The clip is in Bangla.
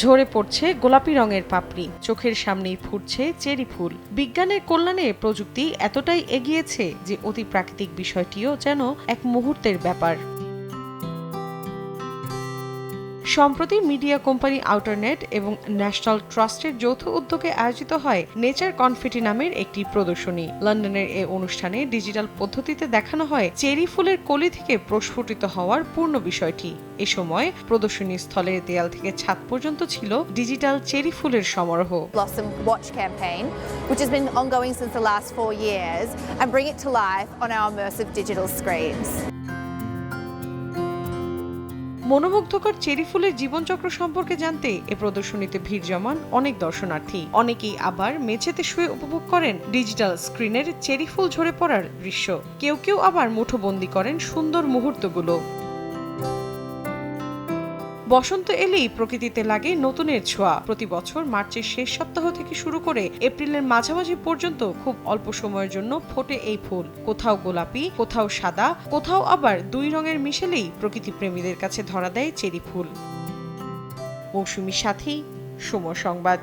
ঝরে পড়ছে গোলাপি রঙের পাপড়ি, চোখের সামনেই ফুটছে চেরি ফুল। বিজ্ঞানের কল্যাণে প্রযুক্তি এতটাই এগিয়েছে যে অতি প্রাকৃতিক বিষয়টিও যেন এক মুহূর্তের ব্যাপার। সম্প্রতি মিডিয়া কোম্পানি আউটারনেট এবং ন্যাশনাল ট্রাস্টের যৌথ উদ্যোগে আয়োজিত হয় নেচার কনফিটি নামের একটি প্রদর্শনী। লন্ডনের এই অনুষ্ঠানে ডিজিটাল পদ্ধতিতে দেখানো হয় চেরি ফুলের কলি থেকে প্রস্ফুটিত হওয়ার পূর্ণ বিষয়টি। এ সময় প্রদর্শনী স্থলের দেয়াল থেকে ছাদ পর্যন্ত ছিল ডিজিটাল চেরি ফুলের সমারোহ। Blossom Watch campaign, which has been ongoing since the last 4 years, and bring it to life on our immersive digital screens. মনোমুগ্ধকর চেরি ফুলের জীবনচক্র সম্পর্কে জানতে এ প্রদর্শনীতে ভিড় জমান অনেক দর্শনার্থী। অনেকেই আবার মেঝেতে শুয়ে উপভোগ করেন ডিজিটাল স্ক্রিনের চেরি ফুল ঝরে পড়ার দৃশ্য। কেউ কেউ আবার মুঠোবন্দি করেন সুন্দর মুহূর্তগুলো। বসন্ত এলেই প্রকৃতিতে লাগে নতুনের ছোঁয়া। প্রতি বছর মার্চের শেষ সপ্তাহ থেকে শুরু করে এপ্রিলের মাঝামাঝি পর্যন্ত খুব অল্প সময়ের জন্য ফোটে এই ফুল। কোথাও গোলাপি, কোথাও সাদা, কোথাও আবার দুই রঙের মিশেলেই প্রকৃতি প্রেমীদের কাছে ধরা দেয় চেরি ফুল। মৌসুমী সাথী, সময় সংবাদ।